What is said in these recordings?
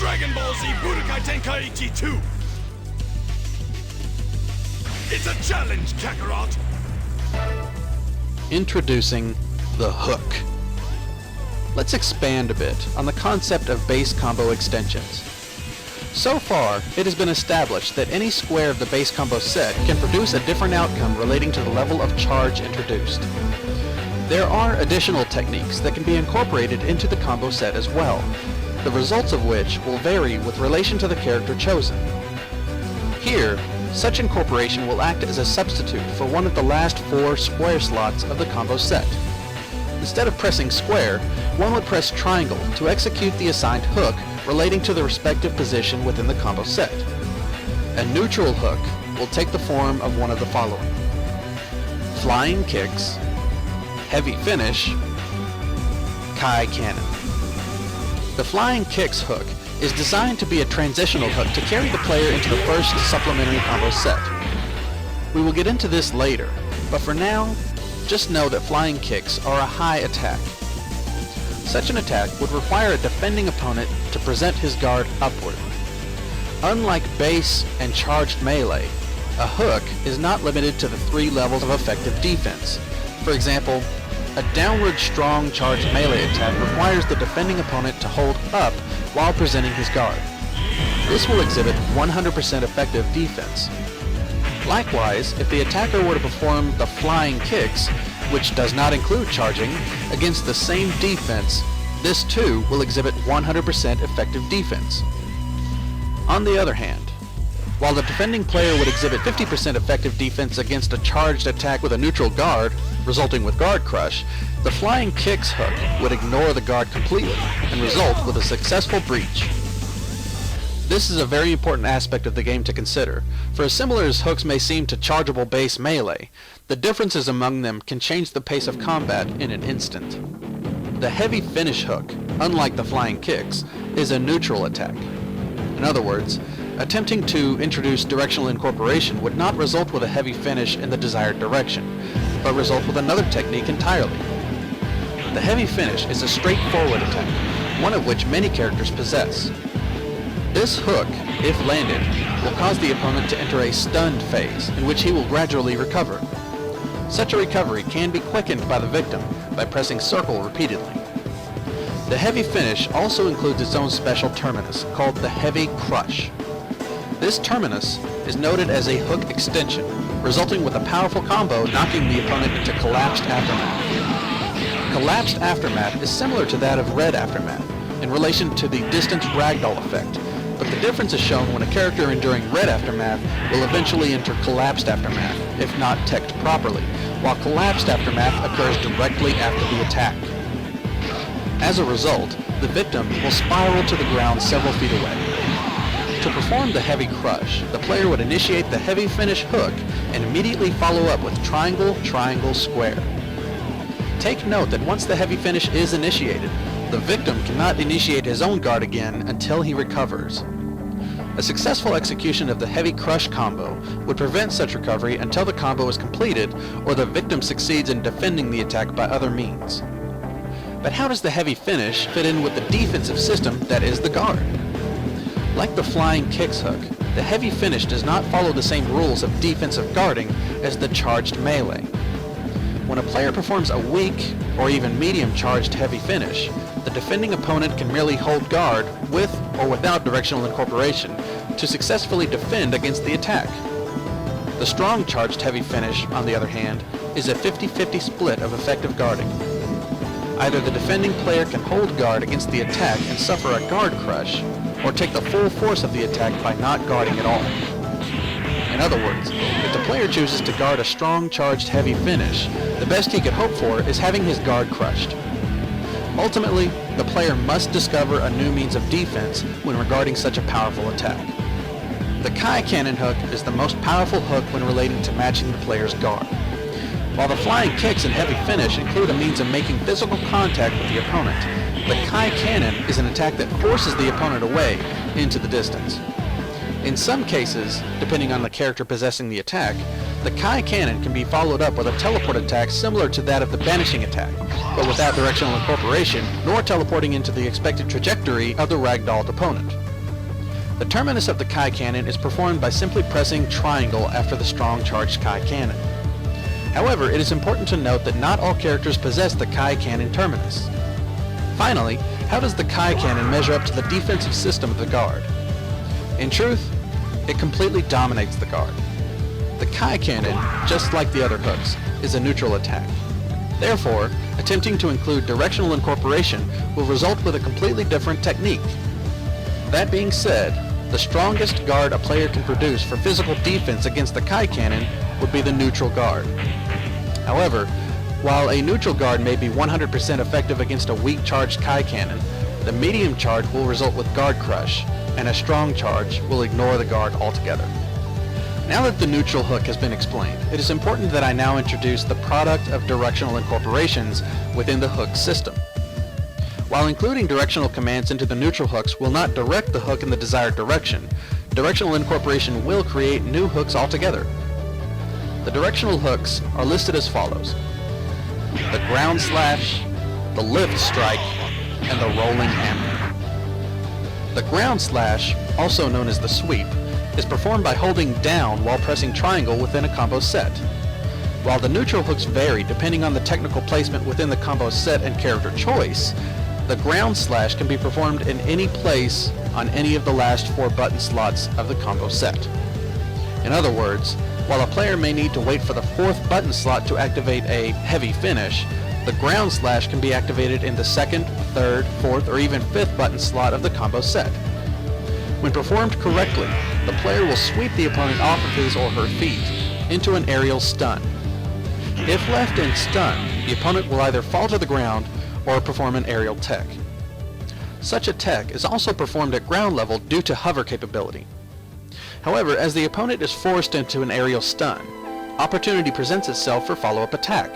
Dragon Ball Z Budokai Tenkaichi 2! It's a challenge, Kakarot! Introducing the hook. Let's expand a bit on the concept of base combo extensions. So far, it has been established that any square of the base combo set can produce a different outcome relating to the level of charge introduced. There are additional techniques that can be incorporated into the combo set as well, the results of which will vary with relation to the character chosen. Here, such incorporation will act as a substitute for one of the last 4 square slots of the combo set. Instead of pressing square, one would press triangle to execute the assigned hook relating to the respective position within the combo set. A neutral hook will take the form of one of the following: flying kicks, heavy finish, Kai cannon. The flying kicks hook is designed to be a transitional hook to carry the player into the first supplementary combo set. We will get into this later, but for now, just know that flying kicks are a high attack. Such an attack would require a defending opponent to present his guard upward. Unlike base and charged melee, a hook is not limited to the 3 levels of effective defense. For example, a downward strong charged melee attack requires the defending opponent to hold up while presenting his guard. This will exhibit 100% effective defense. Likewise, if the attacker were to perform the flying kicks, which does not include charging, against the same defense, this too will exhibit 100% effective defense. On the other hand, while the defending player would exhibit 50% effective defense against a charged attack with a neutral guard, resulting with guard crush, the flying kicks hook would ignore the guard completely and result with a successful breach. This is a very important aspect of the game to consider, for as similar as hooks may seem to chargeable base melee, the differences among them can change the pace of combat in an instant. The heavy finish hook, unlike the flying kicks, is a neutral attack. In other words, attempting to introduce directional incorporation would not result with a heavy finish in the desired direction, but result with another technique entirely. The heavy finish is a straightforward attack, one of which many characters possess. This hook, if landed, will cause the opponent to enter a stunned phase, in which he will gradually recover. Such a recovery can be quickened by the victim by pressing circle repeatedly. The heavy finish also includes its own special terminus, called the heavy crush. This terminus is noted as a hook extension, resulting with a powerful combo knocking the opponent into collapsed aftermath. Collapsed aftermath is similar to that of red aftermath in relation to the distance ragdoll effect, but the difference is shown when a character enduring red aftermath will eventually enter collapsed aftermath, if not teched properly, while collapsed aftermath occurs directly after the attack. As a result, the victim will spiral to the ground several feet away. To perform the heavy crush, the player would initiate the heavy finish hook and immediately follow up with triangle, triangle, square. Take note that once the heavy finish is initiated, the victim cannot initiate his own guard again until he recovers. A successful execution of the heavy crush combo would prevent such recovery until the combo is completed or the victim succeeds in defending the attack by other means. But how does the heavy finish fit in with the defensive system that is the guard? Like the flying kicks hook, the heavy finish does not follow the same rules of defensive guarding as the charged melee. When a player performs a weak or even medium charged heavy finish, the defending opponent can merely hold guard with or without directional incorporation to successfully defend against the attack. The strong charged heavy finish, on the other hand, is a 50-50 split of effective guarding. Either the defending player can hold guard against the attack and suffer a guard crush, or take the full force of the attack by not guarding at all. In other words, if the player chooses to guard a strong charged heavy finish, the best he could hope for is having his guard crushed. Ultimately, the player must discover a new means of defense when regarding such a powerful attack. The Kai cannon hook is the most powerful hook when relating to matching the player's guard. While the flying kicks and heavy finish include a means of making physical contact with the opponent, the Kai cannon is an attack that forces the opponent away into the distance. In some cases, depending on the character possessing the attack, the Kai cannon can be followed up with a teleport attack similar to that of the banishing attack, but without directional incorporation, nor teleporting into the expected trajectory of the ragdolled opponent. The terminus of the Kai cannon is performed by simply pressing triangle after the strong charged Kai cannon. However, it is important to note that not all characters possess the Kai cannon terminus. Finally, how does the Kai cannon measure up to the defensive system of the guard? In truth, it completely dominates the guard. The Kai cannon, just like the other hooks, is a neutral attack. Therefore, attempting to include directional incorporation will result with a completely different technique. That being said, the strongest guard a player can produce for physical defense against the Kai cannon would be the neutral guard. However, while a neutral guard may be 100% effective against a weak charged Kai cannon, the medium charge will result with guard crush, and a strong charge will ignore the guard altogether. Now that the neutral hook has been explained, it is important that I now introduce the product of directional incorporations within the hook system. While including directional commands into the neutral hooks will not direct the hook in the desired direction, directional incorporation will create new hooks altogether. The directional hooks are listed as follows: the ground slash, the lift strike, and the rolling hammer. The ground slash, also known as the sweep, is performed by holding down while pressing triangle within a combo set. While the neutral hooks vary depending on the technical placement within the combo set and character choice, the ground slash can be performed in any place on any of the last 4 button slots of the combo set. In other words, while a player may need to wait for the 4th button slot to activate a heavy finish, the ground slash can be activated in the 2nd, 3rd, 4th, or even 5th button slot of the combo set. When performed correctly, the player will sweep the opponent off of his or her feet into an aerial stun. If left in stun, the opponent will either fall to the ground or perform an aerial tech. Such a tech is also performed at ground level due to hover capability. However, as the opponent is forced into an aerial stun, opportunity presents itself for follow-up attack.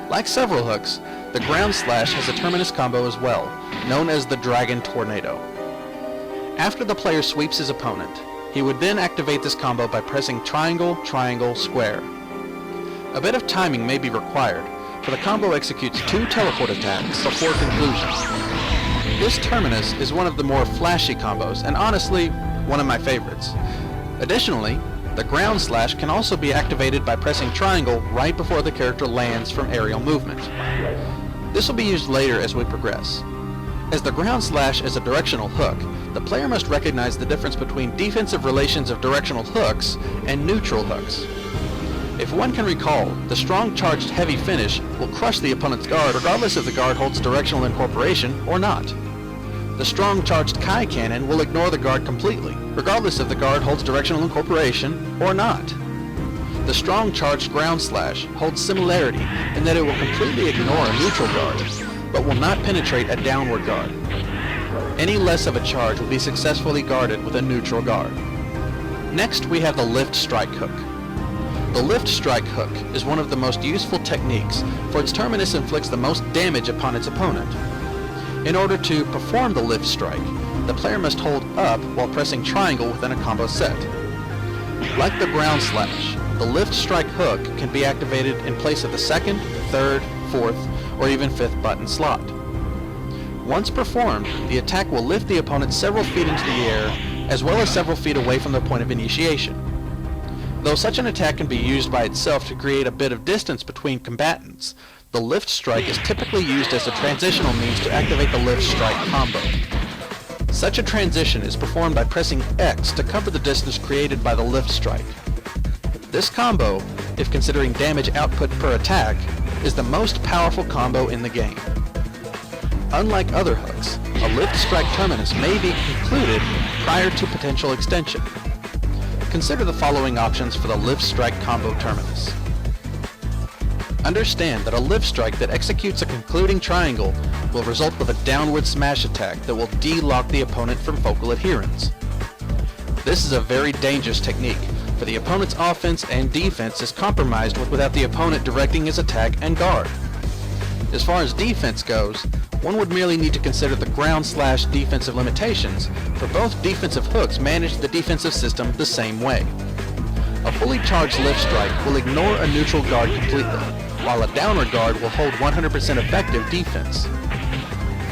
Like several hooks, the ground slash has a terminus combo as well, known as the Dragon Tornado. After the player sweeps his opponent, he would then activate this combo by pressing triangle, triangle, square. A bit of timing may be required, for the combo executes 2 teleport attacks before conclusion. This terminus is one of the more flashy combos, and honestly, one of my favorites. Additionally, the ground slash can also be activated by pressing triangle right before the character lands from aerial movement. This will be used later as we progress. As the ground slash is a directional hook, the player must recognize the difference between defensive relations of directional hooks and neutral hooks. If one can recall, the strong charged heavy finish will crush the opponent's guard regardless if the guard holds directional incorporation or not. The strong charged Kai cannon will ignore the guard completely, regardless if the guard holds directional incorporation or not. The strong charged ground slash holds similarity in that it will completely ignore a neutral guard, but will not penetrate a downward guard. Any less of a charge will be successfully guarded with a neutral guard. Next, we have the lift strike hook. The lift strike hook is one of the most useful techniques, for its terminus inflicts the most damage upon its opponent. In order to perform the lift strike, the player must hold up while pressing triangle within a combo set. Like the ground slash, the lift strike hook can be activated in place of the 2nd, 3rd, 4th, or even 5th button slot. Once performed, the attack will lift the opponent several feet into the air, as well as several feet away from the point of initiation. Though such an attack can be used by itself to create a bit of distance between combatants, the lift strike is typically used as a transitional means to activate the lift strike combo. Such a transition is performed by pressing X to cover the distance created by the lift strike. This combo, if considering damage output per attack, is the most powerful combo in the game. Unlike other hooks, a lift strike terminus may be concluded prior to potential extension. Consider the following options for the lift strike combo terminus. Understand that a lift strike that executes a concluding triangle will result with a downward smash attack that will de-lock the opponent from focal adherence. This is a very dangerous technique, for the opponent's offense and defense is compromised without the opponent directing his attack and guard. As far as defense goes, one would merely need to consider the ground slash defensive limitations, for both defensive hooks manage the defensive system the same way. A fully charged lift strike will ignore a neutral guard completely, while a downward guard will hold 100% effective defense.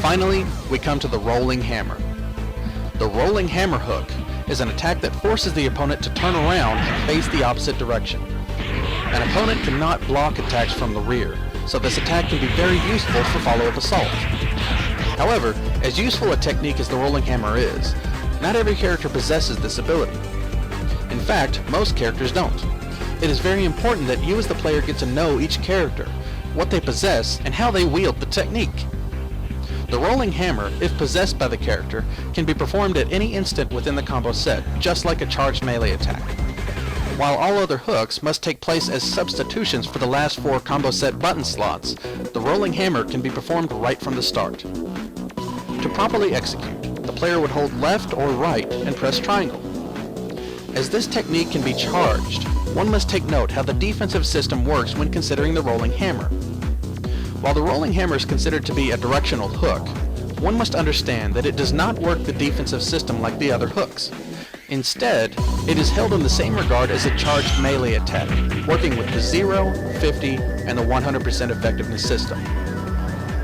Finally, we come to the rolling hammer. The rolling hammer hook is an attack that forces the opponent to turn around and face the opposite direction. An opponent cannot block attacks from the rear, so this attack can be very useful for follow-up assault. However, as useful a technique as the rolling hammer is, not every character possesses this ability. In fact, most characters don't. It is very important that you as the player get to know each character, what they possess, and how they wield the technique. The rolling hammer, if possessed by the character, can be performed at any instant within the combo set, just like a charged melee attack. While all other hooks must take place as substitutions for the last 4 combo set button slots, the rolling hammer can be performed right from the start. To properly execute, the player would hold left or right and press triangle. As this technique can be charged, one must take note how the defensive system works when considering the rolling hammer. While the rolling hammer is considered to be a directional hook, one must understand that it does not work the defensive system like the other hooks. Instead, it is held in the same regard as a charged melee attack, working with the 0, 50, and the 100% effectiveness system.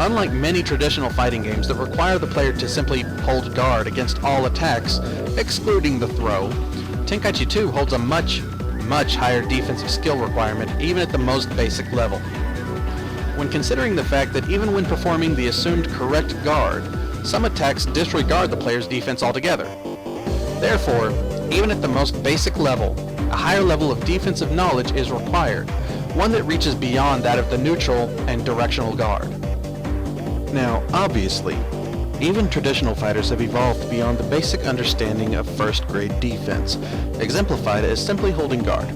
Unlike many traditional fighting games that require the player to simply hold guard against all attacks, excluding the throw, Tenkaichi 2 holds a much higher defensive skill requirement even at the most basic level. When considering the fact that even when performing the assumed correct guard, some attacks disregard the player's defense altogether. Therefore, even at the most basic level, a higher level of defensive knowledge is required, one that reaches beyond that of the neutral and directional guard. Now, obviously, even traditional fighters have evolved beyond the basic understanding of first-grade defense, exemplified as simply holding guard.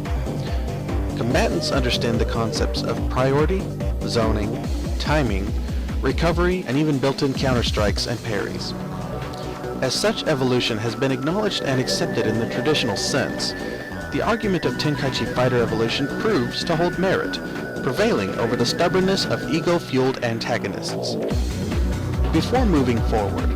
Combatants understand the concepts of priority, zoning, timing, recovery, and even built-in counterstrikes and parries. As such evolution has been acknowledged and accepted in the traditional sense, the argument of Tenkaichi fighter evolution proves to hold merit, prevailing over the stubbornness of ego-fueled antagonists. Before moving forward,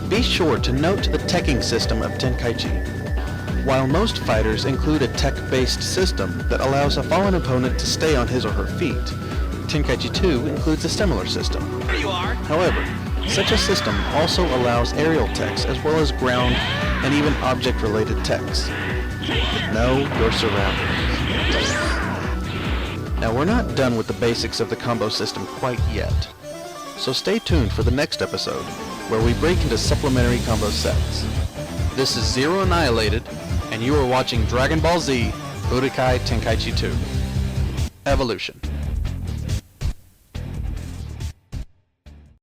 be sure to note the teching system of Tenkaichi. While most fighters include a tech-based system that allows a fallen opponent to stay on his or her feet, Tenkaichi 2 includes a similar system. There you are. However, such a system also allows aerial techs as well as ground and even object-related techs. Know your surroundings. Now, we're not done with the basics of the combo system quite yet, so stay tuned for the next episode where we break into supplementary combo sets. This is Zero Annihilated, and you are watching Dragon Ball Z Budokai Tenkaichi 2 Evolution.